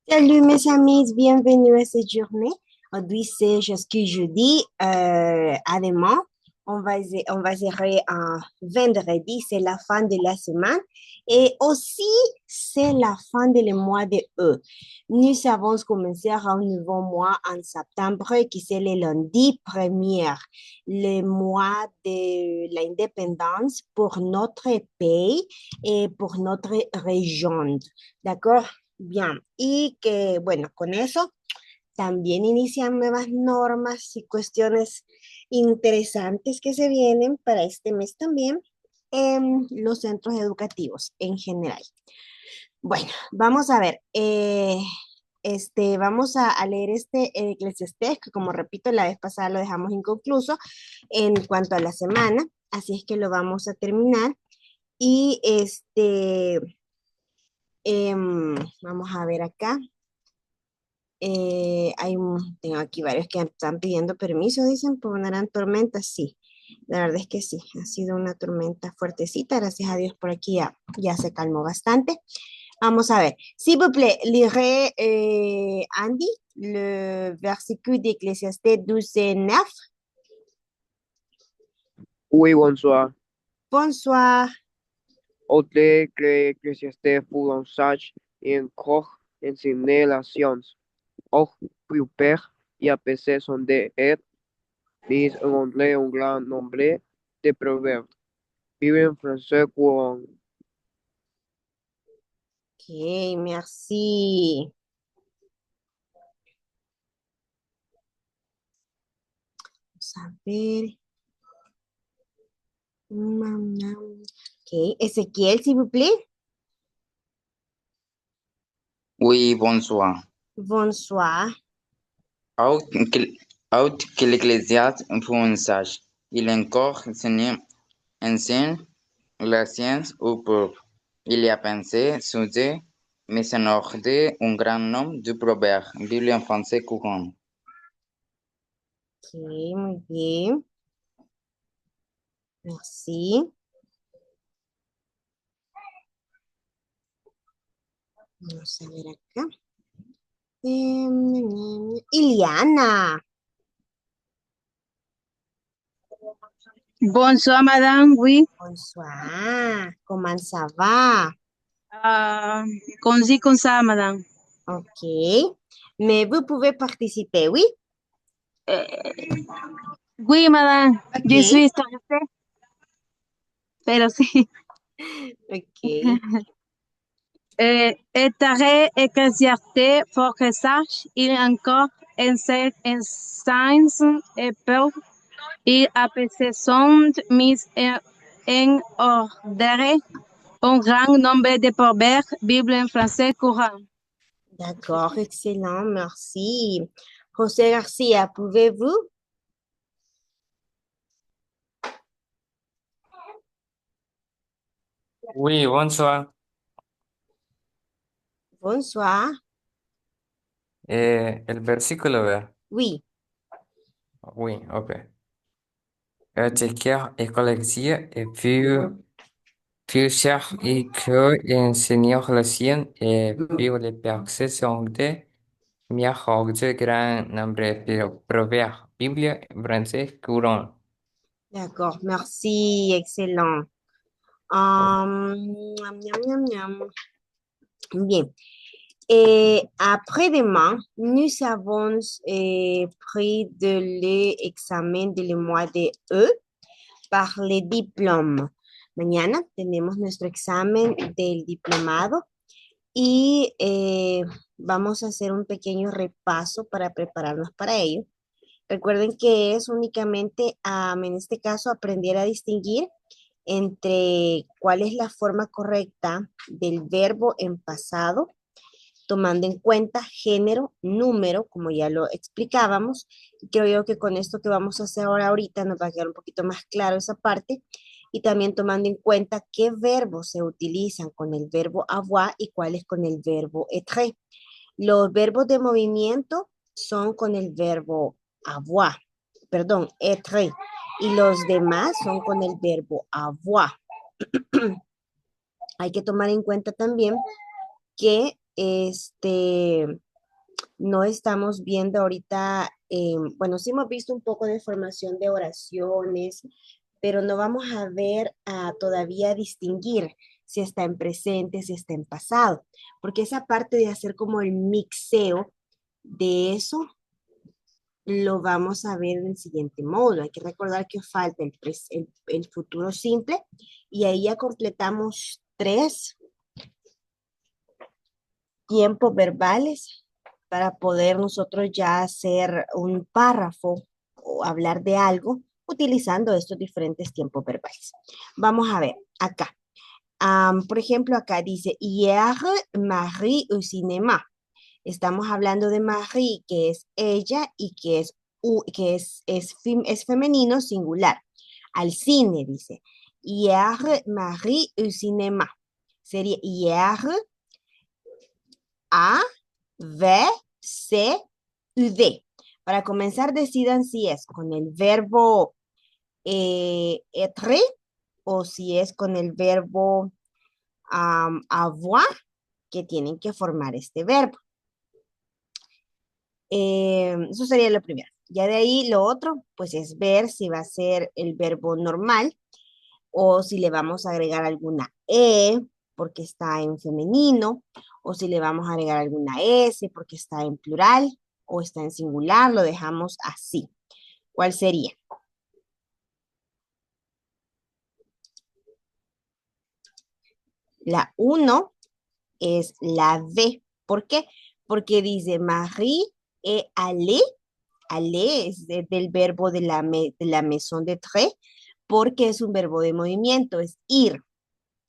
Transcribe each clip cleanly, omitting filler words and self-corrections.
Salut mes amis, bienvenue à cette journée. Aujourd'hui, c'est jusqu'au jeudi. Además, on va gérer un vendredi, c'est la fin de la semaine. Et aussi, c'est la fin du mois de août. Nous avons commencé un nouveau mois en septembre, qui c'est le lundi premier, le mois de l'indépendance pour notre pays et pour notre région. D'accord? Bien, y que bueno, con eso también inician nuevas normas y cuestiones interesantes que se vienen para este mes también en los centros educativos en general. Bueno, vamos a ver, vamos a leer Eclesiastés, que como repito, la vez pasada lo dejamos inconcluso en cuanto a la semana, así es que lo vamos a terminar. Y vamos a ver acá. Tengo aquí varios que están pidiendo permiso, dicen, por una gran tormenta. Sí, la verdad es que sí, ha sido una tormenta fuertecita. Gracias a Dios por aquí ya se calmó bastante. Vamos a ver. S'il vous plaît, lirez, Andy, le versículo de Ecclésiastes 12:9. Oui, bonsoir. Bonsoir. Autre que Ecclésiastes fut un sage et un coq enseigné la science. Or, plus père et APC sont des aides, mis en anglais un grand nombre de proverbes. Vive en français courant. Ok, merci. Vamos a ver. Ok, Ezequiel, s'il vous plaît. Oui, bonsoir. Bonsoir. Out que l'Ecclésiaste fut un sage. Il encore enseigne la science au peuple. Il y a pensé, soudé, mais en ordre un grand nombre de proverbes. Bible en français courant. Ok, muy bien. Merci. Vamos a ver acá. Iliana. Bonsoir, madame. Oui, Bonsoir. Comment ça va? comme ça, madame. Ok. Mais vous pouvez participer, oui? Oui, madame. Je Ok. suis stressée, pero sí. Ok. Estaré ecclésiasté pour que sache, il encore en science et peuple, il appelle son mis en ordre un grand nombre de proverbes, Bible en français courant. D'accord, excellent, merci. José Garcia, pouvez-vous? Oui, bonsoir. Bonsoir. El versículo, ¿verdad? Oui. Oui, ok. Chequear écologie et puis cher et que l'enseignant le sien et puis les perceptions de mejor de grand nombre de proverbes. Bible français courant. D'accord, merci, excellent. Miam, miam, miam. Bien. Et après-demain, nous avons pris de l'examen del mois de E par les diplômes. Mañana tenemos nuestro examen del diplomado y vamos a hacer un pequeño repaso para prepararnos para ello. Recuerden que es únicamente, en este caso, aprender a distinguir entre cuál es la forma correcta del verbo en pasado, tomando en cuenta género, número, como ya lo explicábamos. Creo yo que con esto que vamos a hacer ahorita nos va a quedar un poquito más claro esa parte. Y también tomando en cuenta qué verbos se utilizan con el verbo avoir y cuáles con el verbo être. Los verbos de movimiento son con el verbo avoir, perdón, être. Y los demás son con el verbo avoir. Hay que tomar en cuenta también que no estamos viendo ahorita, bueno, sí hemos visto un poco de formación de oraciones, pero no vamos a ver todavía distinguir si está en presente, si está en pasado, porque esa parte de hacer como el mixeo de eso lo vamos a ver del siguiente módulo. Hay que recordar que falta el futuro simple y ahí ya completamos 3 tiempos verbales para poder nosotros ya hacer un párrafo o hablar de algo utilizando estos diferentes tiempos verbales. Vamos a ver acá. Por ejemplo, acá dice, hier Marie au cinéma. Estamos hablando de Marie, que es ella y que es femenino singular. Al cine, dice. Hier Marie au cinéma. Sería hier A, V, C, U, D. Para comenzar, decidan si es con el verbo être o si es con el verbo avoir que tienen que formar este verbo. Eso sería lo primero. Ya de ahí lo otro, pues es ver si va a ser el verbo normal o si le vamos a agregar alguna E porque está en femenino, o si le vamos a agregar alguna S porque está en plural o está en singular, lo dejamos así. ¿Cuál sería? La 1 es la D. ¿Por qué? Porque dice Marie et aller. Aller es del verbo de la maison de tres, porque es un verbo de movimiento, es ir.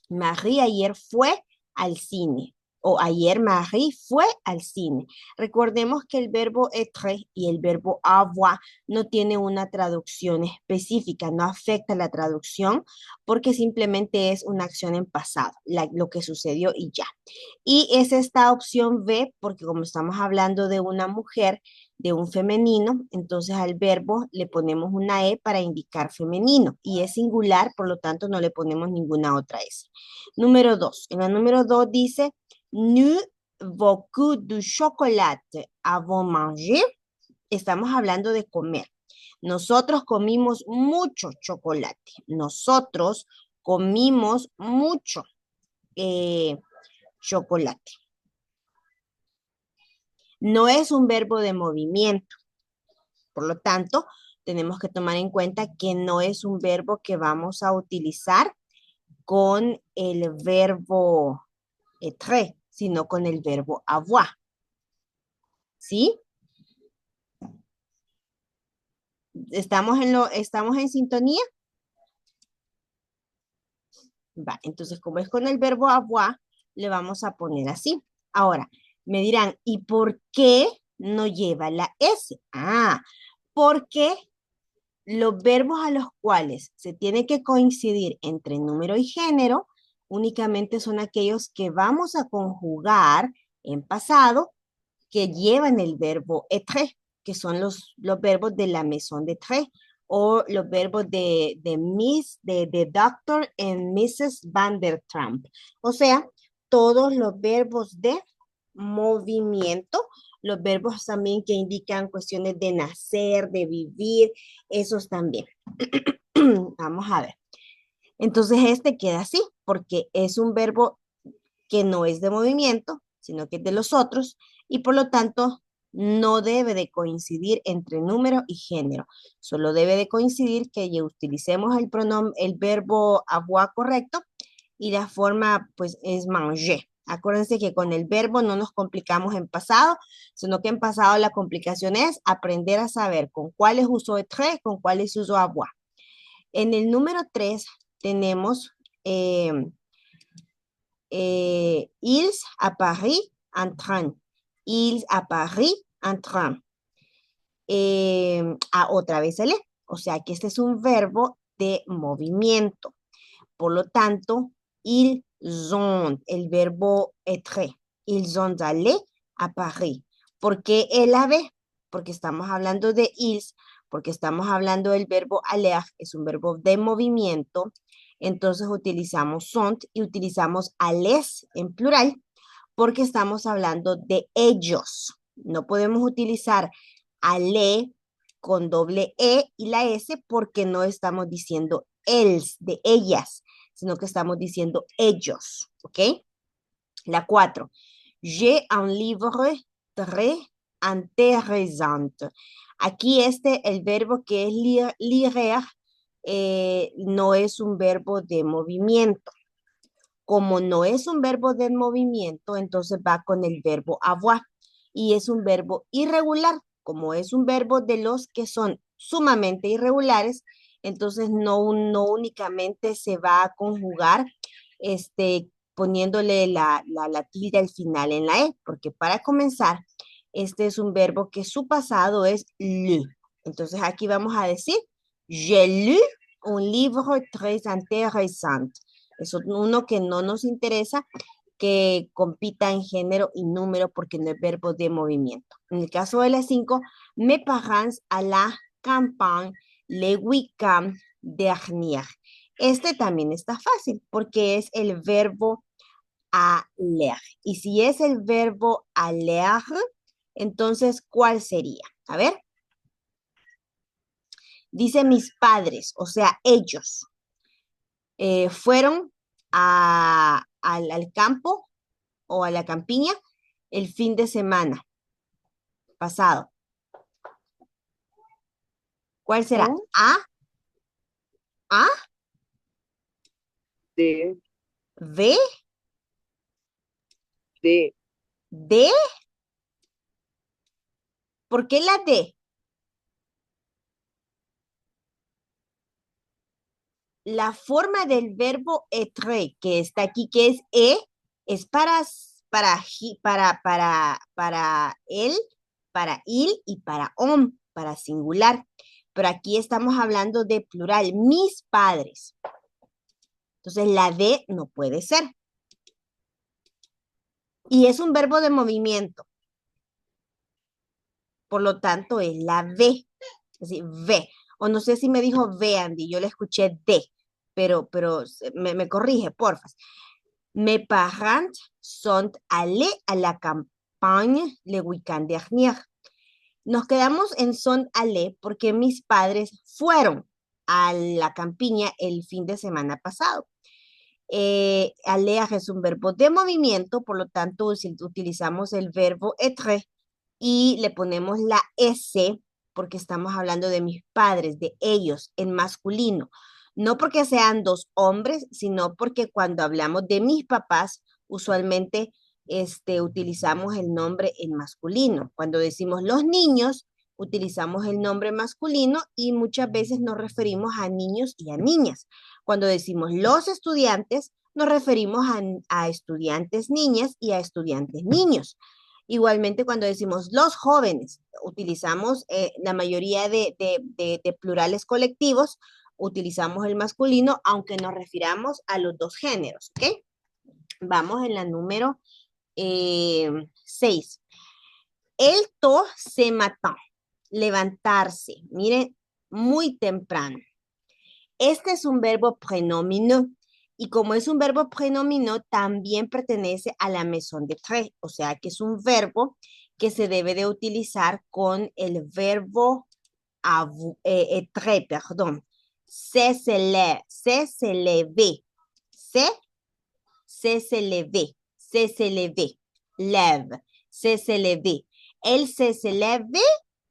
Marie ayer fue al cine. O ayer Marie fue al cine. Recordemos que el verbo être y el verbo avoir no tiene una traducción específica, no afecta la traducción porque simplemente es una acción en pasado, lo que sucedió y ya. Y es esta opción B porque como estamos hablando de una mujer, de un femenino, entonces al verbo le ponemos una E para indicar femenino y es singular, por lo tanto no le ponemos ninguna otra S. Número 2. En la número 2 dice, nous beaucoup de chocolat avant manger. Estamos hablando de comer. Nosotros comimos mucho chocolate. Nosotros comimos mucho chocolate. No es un verbo de movimiento. Por lo tanto, tenemos que tomar en cuenta que no es un verbo que vamos a utilizar con el verbo être, sino con el verbo avoir. ¿Sí? ¿Estamos en sintonía? Va, entonces como es con el verbo avoir, le vamos a poner así. Ahora, me dirán, ¿y por qué no lleva la S? Porque los verbos a los cuales se tiene que coincidir entre número y género únicamente son aquellos que vamos a conjugar en pasado que llevan el verbo être, que son los verbos de la maison de tres o los verbos de Dr. and Mrs. Van der Trump. O sea, todos los verbos de movimiento, los verbos también que indican cuestiones de nacer, de vivir, esos también. Vamos a ver. Entonces este queda así, porque es un verbo que no es de movimiento, sino que es de los otros, y por lo tanto no debe de coincidir entre número y género. Solo debe de coincidir que ya utilicemos el verbo avoir correcto y la forma pues es manger. Acuérdense que con el verbo no nos complicamos en pasado, sino que en pasado la complicación es aprender a saber con cuáles uso être, con cuáles uso avoir. En el número 3 tenemos ils à Paris en train. Ils à Paris en train. Otra vez el E. O sea que este es un verbo de movimiento. Por lo tanto, ils ont, el verbo être. Ils ont allé à Paris. ¿Por qué el AB? Porque estamos hablando de ils, porque estamos hablando del verbo aller, es un verbo de movimiento. Entonces utilizamos sont y utilizamos allés en plural, porque estamos hablando de ellos. No podemos utilizar ale con doble E y la S porque no estamos diciendo els, de ellas, sino que estamos diciendo ellos, ¿ok? La 4. J'ai un livre très intéressant. Aquí el verbo que es lire, no es un verbo de movimiento. Como no es un verbo de movimiento, entonces va con el verbo avoir y es un verbo irregular. Como es un verbo de los que son sumamente irregulares, entonces no únicamente se va a conjugar poniéndole la tilde al final en la E, porque para comenzar, este es un verbo que su pasado es lu. Entonces aquí vamos a decir, j'ai lu un livre très intéressant. Es uno que no nos interesa que compita en género y número porque no es verbo de movimiento. En el caso de las 5, mes parents à la campagne le week-end dernier. Este también está fácil porque es el verbo aller. Y si es el verbo aller, entonces, ¿cuál sería? A ver. Dice mis padres, o sea, ellos fueron al campo o a la campiña el fin de semana pasado. ¿Cuál será? ¿Oh? A, D, V, D, D. ¿Por qué la D? La forma del verbo être que está aquí, que es es para él, para il y para homme, para singular. Pero aquí estamos hablando de plural, mis padres. Entonces la D no puede ser. Y es un verbo de movimiento. Por lo tanto, es la V. Es decir, V. O no sé si me dijo V, Andy. Yo le escuché D. Pero me corrige, porfa. Mes parents sont allés à la campagne le week-end dernier. Nos quedamos en sont allés porque mis padres fueron a la campiña el fin de semana pasado. Aller es un verbo de movimiento, por lo tanto utilizamos el verbo être y le ponemos la S porque estamos hablando de mis padres, de ellos, en masculino. No porque sean dos hombres, sino porque cuando hablamos de mis papás, usualmente utilizamos el nombre en masculino. Cuando decimos los niños, utilizamos el nombre masculino y muchas veces nos referimos a niños y a niñas. Cuando decimos los estudiantes, nos referimos a estudiantes niñas y a estudiantes niños. Igualmente, cuando decimos los jóvenes, utilizamos la mayoría de plurales colectivos, utilizamos el masculino, aunque nos refiramos a los dos géneros, ¿ok? Vamos en la número 6. El to se matin, levantarse, miren, muy temprano. Este es un verbo prénomineux. Y como es un verbo prénomineux, también pertenece a la maison de tres. O sea, que es un verbo que se debe de utilizar con el verbo être, perdón. Se leve, se leve, se leve, se leve, lève, se leve. Elle se leve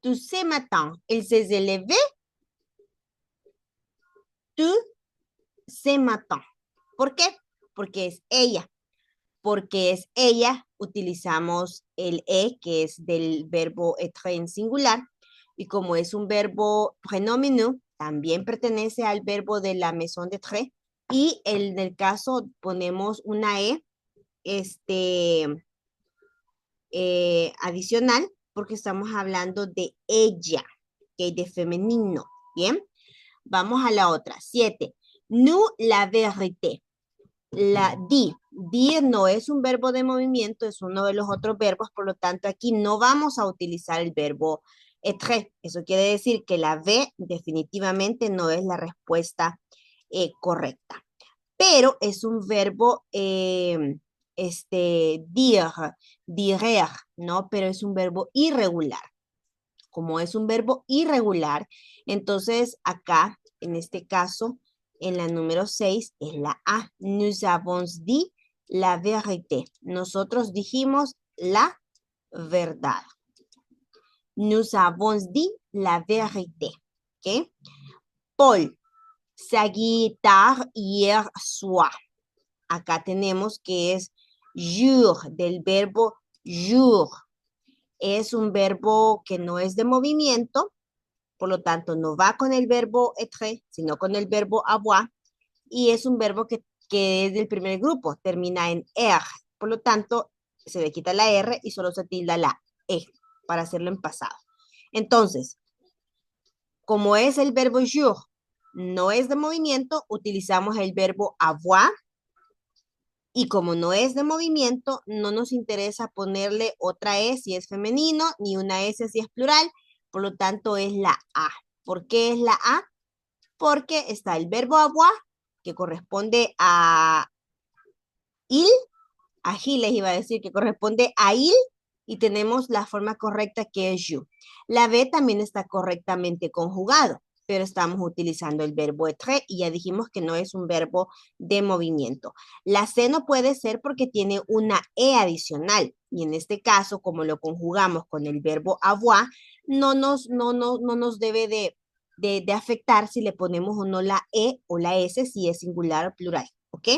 tout ce matin. Elle se leve tout ce matin. ¿Por qué? Porque es ella. Porque es ella, utilizamos el E, que es del verbo être en singular. Y como es un verbo prénomineux, también pertenece al verbo de la maison de tres. Y en el caso ponemos una E adicional porque estamos hablando de ella, que es de femenino. Bien, vamos a la otra. 7. Nous la vérité. La dir no es un verbo de movimiento, es uno de los otros verbos, por lo tanto aquí no vamos a utilizar el verbo être. Eso quiere decir que la V definitivamente no es la respuesta correcta. Pero es un verbo direr, ¿no? Pero es un verbo irregular. Como es un verbo irregular, entonces acá, en este caso, en la número 6, es la A. Nous avons dit la vérité. Nosotros dijimos la verdad. Nous avons dit la vérité. ¿Ok? Paul, sa guitare hier soir. Acá tenemos que es jour, del verbo jour. Es un verbo que no es de movimiento, por lo tanto no va con el verbo être, sino con el verbo avoir, y es un verbo que es del primer grupo, termina en er, por lo tanto se le quita la R y solo se tilda la E para hacerlo en pasado. Entonces, como es el verbo jour, no es de movimiento, utilizamos el verbo avoir. Y como no es de movimiento, no nos interesa ponerle otra E si es femenino, ni una S si es plural. Por lo tanto, es la A. ¿Por qué es la A? Porque está el verbo avoir, que corresponde a il, a Giles iba a decir, que corresponde a il, y tenemos la forma correcta que es you. La B también está correctamente conjugado, pero estamos utilizando el verbo être y ya dijimos que no es un verbo de movimiento. La C no puede ser porque tiene una E adicional y en este caso, como lo conjugamos con el verbo avoir, no nos debe de afectar si le ponemos o no la E o la S si es singular o plural, ¿ok?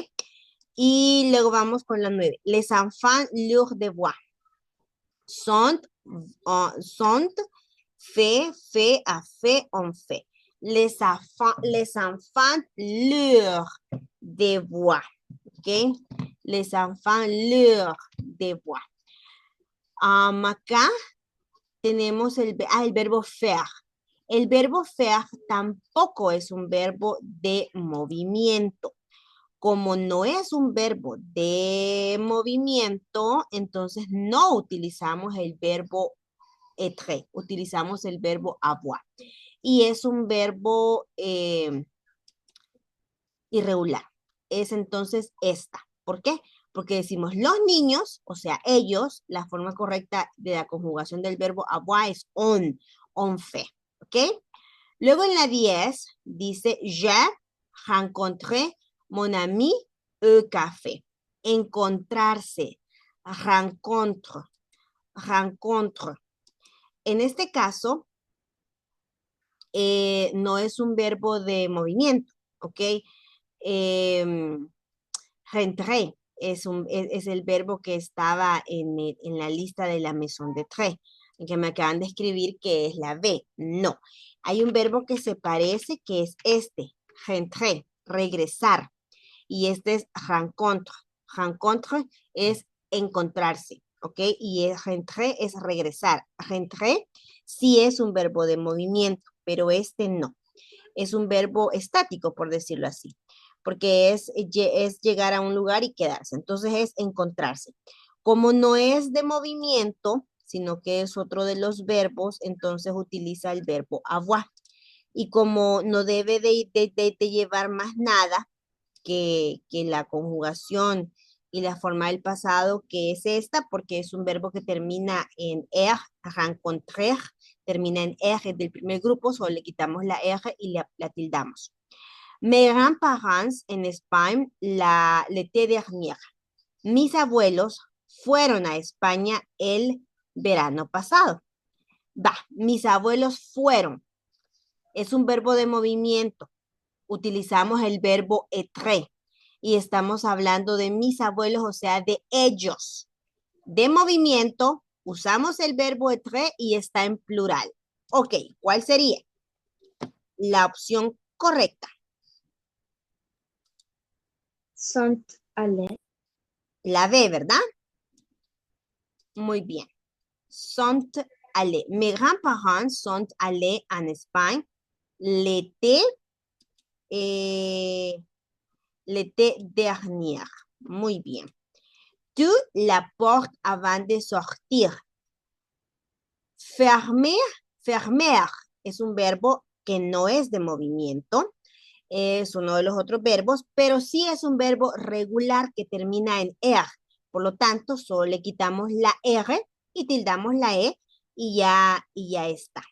Y luego vamos con la 9. Les enfants, leur devoir. Sont, fait, a fait, on fait. Les enfants, leur devoir. ¿Ok? Les enfants, leur devoir. Acá tenemos el verbo faire. El verbo faire tampoco es un verbo de movimiento. Como no es un verbo de movimiento, entonces no utilizamos el verbo être, utilizamos el verbo avoir. Y es un verbo irregular. Es entonces esta. ¿Por qué? Porque decimos los niños, o sea, ellos, la forma correcta de la conjugación del verbo avoir es on fait. ¿Ok? Luego en la 10 dice, j'ai rencontré mon ami au café. Encontrarse, rencontre. En este caso, no es un verbo de movimiento, ¿ok? Rentré es el verbo que estaba en la lista de la maison de tres, que me acaban de escribir que es la B. No, hay un verbo que se parece que es este, rentré, regresar. Y este es rencontre. Rencontre es encontrarse, ¿ok? Y rentré es regresar. Rentré sí es un verbo de movimiento, pero este no. Es un verbo estático, por decirlo así, porque es llegar a un lugar y quedarse. Entonces es encontrarse. Como no es de movimiento, sino que es otro de los verbos, entonces utiliza el verbo avoir. Y como no debe de llevar más nada, que la conjugación y la forma del pasado, que es esta, porque es un verbo que termina en er, rencontrer, termina en er del primer grupo, solo le quitamos la R y la tildamos. Mes grands-parents en España l'été dernier. Mis abuelos fueron a España el verano pasado. Mis abuelos fueron. Es un verbo de movimiento. Utilizamos el verbo être y estamos hablando de mis abuelos, o sea, de ellos. De movimiento, usamos el verbo être y está en plural. Ok, ¿cuál sería la opción correcta? Sont allés. La B, ¿verdad? Muy bien. Sont allés. Mes grands-parents sont allés en Espagne l'été dernier. Muy bien. Tu la porte avant de sortir. Fermer es un verbo que no es de movimiento. Es uno de los otros verbos, pero sí es un verbo regular que termina en er. Por lo tanto, solo le quitamos la R y tildamos la E y ya está.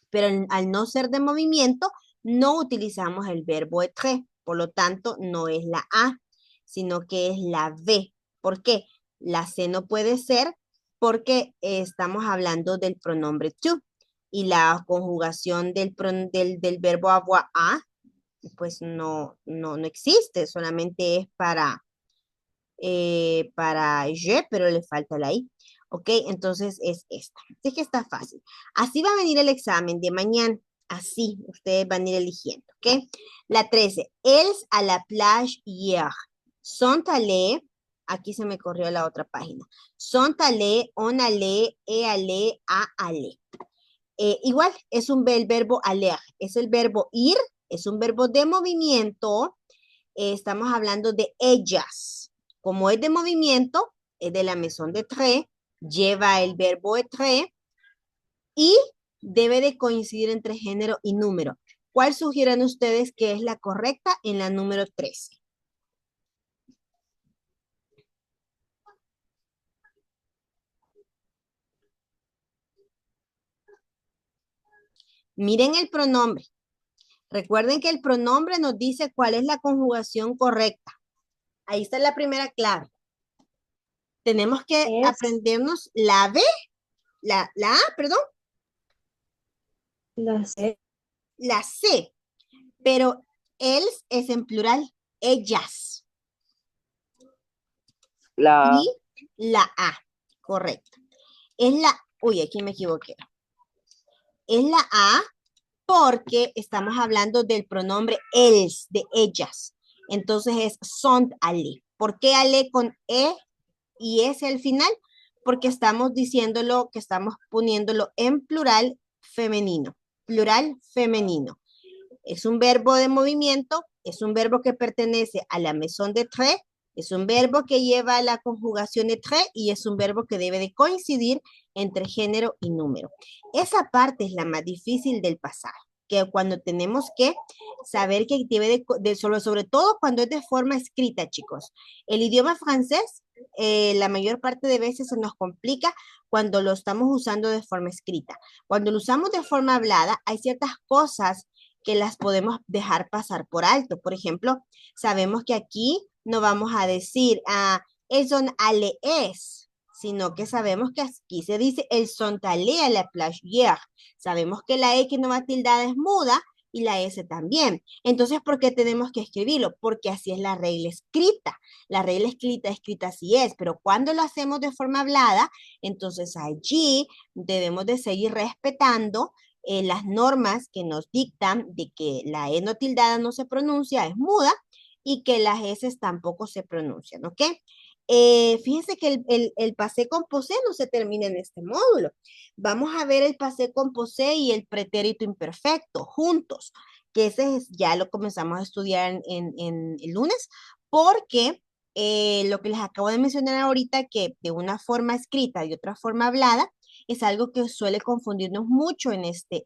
Pero al no ser de movimiento, no utilizamos el verbo être. Por lo tanto, no es la A, sino que es la V. ¿Por qué? La C no puede ser porque estamos hablando del pronombre to. Y la conjugación del verbo avoir a, pues no existe, solamente es para je, pero le falta la I. ¿Ok? Entonces es esta. Así que está fácil. Así va a venir el examen de mañana. Así ustedes van a ir eligiendo. ¿Ok? La 13. Els à la plage hier. Sont allés. Aquí se me corrió la otra página. Sont allés, on allait, et allé, a allé. Igual es el verbo aller. Es el verbo ir. Es un verbo de movimiento. Estamos hablando de ellas. Como es de movimiento, es de la maison de tres, lleva el verbo être y debe de coincidir entre género y número. ¿Cuál sugieren ustedes que es la correcta en la número 13? Miren el pronombre. Recuerden que el pronombre nos dice cuál es la conjugación correcta. Ahí está la primera clave. Tenemos que aprendernos la B, la A, perdón. La C. La C, pero els es en plural, ellas. La Y la A, correcto. Es la, uy, aquí me equivoqué. Es la A porque estamos hablando del pronombre els, de ellas. Entonces es sont allés. ¿Por qué allés con E y S al final? Porque estamos diciéndolo, que estamos poniéndolo en plural femenino. Plural femenino. Es un verbo de movimiento, es un verbo que pertenece a la maison de tres, es un verbo que lleva la conjugación de tres y es un verbo que debe de coincidir entre género y número. Esa parte es la más difícil del pasaje, que cuando tenemos que saber que debe sobre todo cuando es de forma escrita, chicos. El idioma francés, la mayor parte de veces se nos complica cuando lo estamos usando de forma escrita. Cuando lo usamos de forma hablada, hay ciertas cosas que las podemos dejar pasar por alto. Por ejemplo, sabemos que aquí no vamos a decir, elles sont allées, sino que sabemos que aquí se dice, elles sont allées à la plage hier. Sabemos que la E que no va tildada es muda y la S también. Entonces, ¿por qué tenemos que escribirlo? Porque así es la regla escrita. La regla escrita así es, pero cuando lo hacemos de forma hablada, entonces allí debemos de seguir respetando las normas que nos dictan de que la E no tildada no se pronuncia, es muda, y que las S tampoco se pronuncian, ¿ok? Fíjense que el passé composé no se termina en este módulo. Vamos a ver el passé composé y el pretérito imperfecto juntos, que ese ya lo comenzamos a estudiar en el lunes, porque lo que les acabo de mencionar ahorita, que de una forma escrita y otra forma hablada, es algo que suele confundirnos mucho en este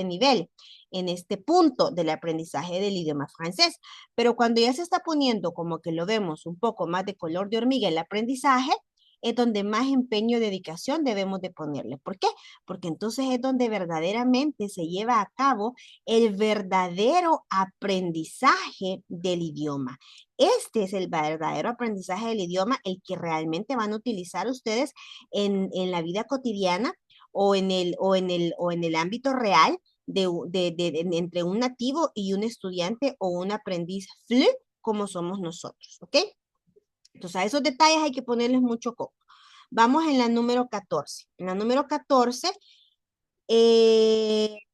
nivel, en este punto del aprendizaje del idioma francés. Pero cuando ya se está poniendo como que lo vemos un poco más de color de hormiga el aprendizaje, es donde más empeño y dedicación debemos de ponerle. ¿Por qué? Porque entonces es donde verdaderamente se lleva a cabo el verdadero aprendizaje del idioma. Este es el verdadero aprendizaje del idioma, el que realmente van a utilizar ustedes en la vida cotidiana o en el ámbito real entre un nativo y un estudiante o un aprendiz FLE como somos nosotros, ¿ok? Entonces a esos detalles hay que ponerles mucho coco. Vamos en la número 14. En la número 14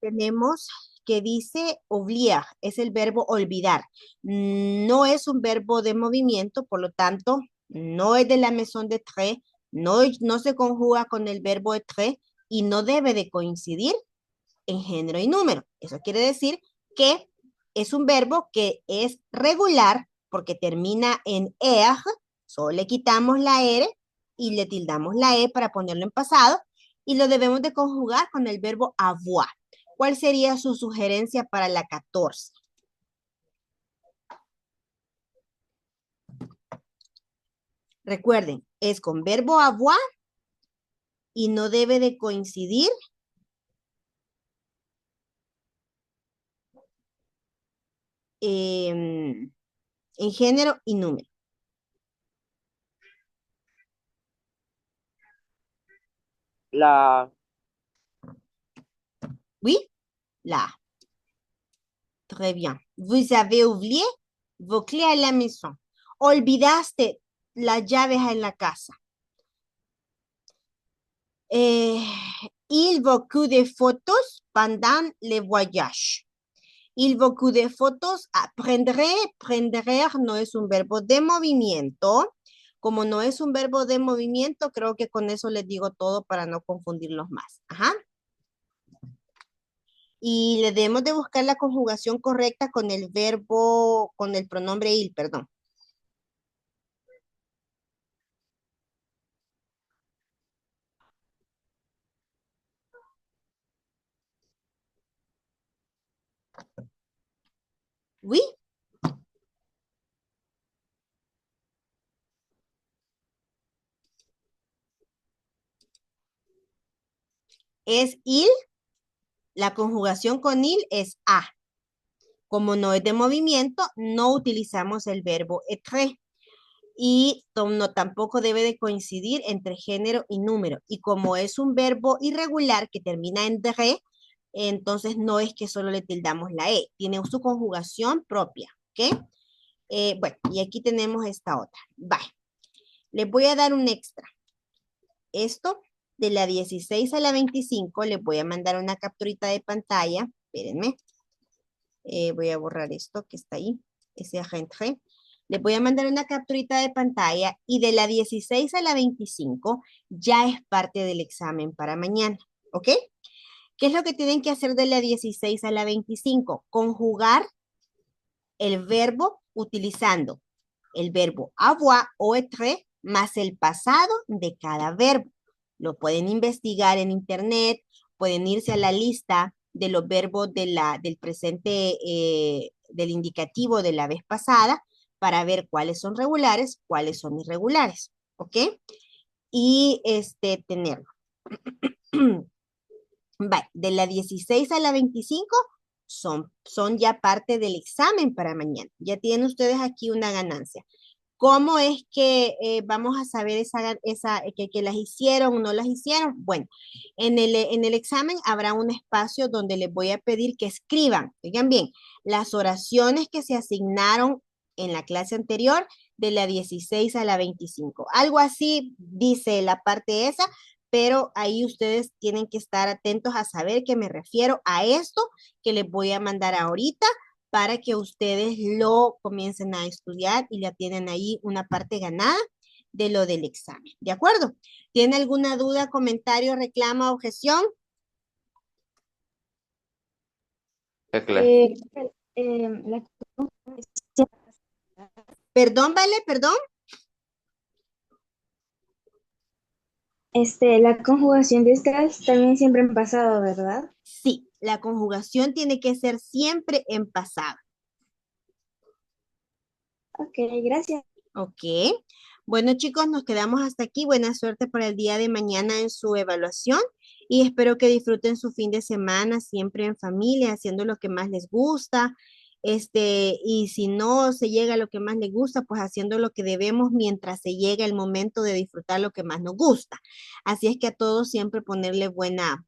tenemos que dice oublier, es el verbo olvidar. No es un verbo de movimiento, por lo tanto, no es de la maison de tres, no se conjuga con el verbo être y no debe de coincidir en género y número. Eso quiere decir que es un verbo que es regular porque termina en er, solo le quitamos la R y le tildamos la E para ponerlo en pasado y lo debemos de conjugar con el verbo avoir. ¿Cuál sería su sugerencia para la 14? Recuerden, es con verbo avoir y no debe de coincidir en género y número. La, Oui, là. Très bien. Vous avez oublié vos clés à la maison. Olvidaste las llaves en la casa. Il beaucoup de photos pendant le voyage. Il beaucoup de fotos. Prendré, prender no es un verbo de movimiento. Como no es un verbo de movimiento, creo que con eso les digo todo para no confundirlos más. Ajá. Y le debemos de buscar la conjugación correcta con el verbo, con el pronombre il, perdón. Oui. Es il. La conjugación con il es a. Como no es de movimiento, no utilizamos el verbo être. Y no, tampoco debe de coincidir entre género y número. Y como es un verbo irregular que termina en dre, entonces no es que solo le tildamos la e. Tiene su conjugación propia. ¿Ok? Bueno, y aquí tenemos esta otra. Vale. Les voy a dar un extra. Esto de la 16 a la 25 les voy a mandar una capturita de pantalla. Espérenme. Voy a borrar esto que está ahí. Ese rentré. Les voy a mandar una capturita de pantalla y de la 16 a la 25 ya es parte del examen para mañana. ¿Ok? ¿Qué es lo que tienen que hacer de la 16 a la 25? Conjugar el verbo utilizando el verbo avoir o être más el pasado de cada verbo. Lo pueden investigar en internet, pueden irse a la lista de los verbos del presente, del indicativo de la vez pasada para ver cuáles son regulares, cuáles son irregulares. ¿Ok? Y tenerlo. Vale, de la 16 a la 25 son ya parte del examen para mañana. Ya tienen ustedes aquí una ganancia. ¿Cómo es que vamos a saber que las hicieron o no las hicieron? Bueno, en el examen habrá un espacio donde les voy a pedir que escriban, oigan bien, las oraciones que se asignaron en la clase anterior de la 16 a la 25. Algo así dice la parte esa, pero ahí ustedes tienen que estar atentos a saber que me refiero a esto que les voy a mandar ahorita para que ustedes lo comiencen a estudiar y ya tienen ahí una parte ganada de lo del examen. ¿De acuerdo? ¿Tiene alguna duda, comentario, reclamo, objeción? Claro. La Perdón, ¿vale? Perdón. La conjugación de estas también siempre en pasado, ¿verdad? Sí, la conjugación tiene que ser siempre en pasado. Ok, gracias. Ok. Bueno, chicos, nos quedamos hasta aquí. Buena suerte para el día de mañana en su evaluación y espero que disfruten su fin de semana siempre en familia, haciendo lo que más les gusta. Y si no se llega a lo que más les gusta, pues haciendo lo que debemos mientras se llega el momento de disfrutar lo que más nos gusta. Así es que a todos siempre ponerle buena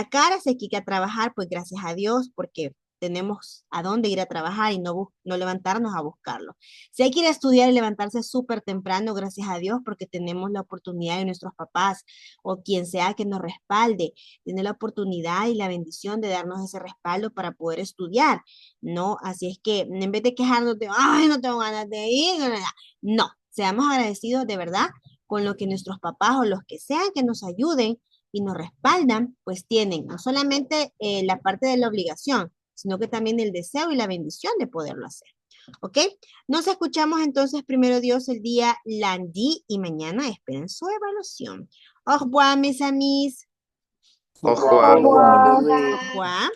cara. Si hay que ir a trabajar, pues gracias a Dios, porque tenemos a dónde ir a trabajar y no levantarnos a buscarlo. Si hay que ir a estudiar y levantarse súper temprano, gracias a Dios, porque tenemos la oportunidad de nuestros papás o quien sea que nos respalde, tener la oportunidad y la bendición de darnos ese respaldo para poder estudiar, ¿no? Así es que en vez de quejarnos de, ay, no tengo ganas de ir, no, seamos agradecidos de verdad con lo que nuestros papás o los que sean que nos ayuden y nos respaldan, pues tienen no solamente la parte de la obligación, sino que también el deseo y la bendición de poderlo hacer. ¿Ok? Nos escuchamos entonces primero Dios el día lundi y mañana esperen su evaluación. Au revoir, mes amis. Au revoir. Au revoir.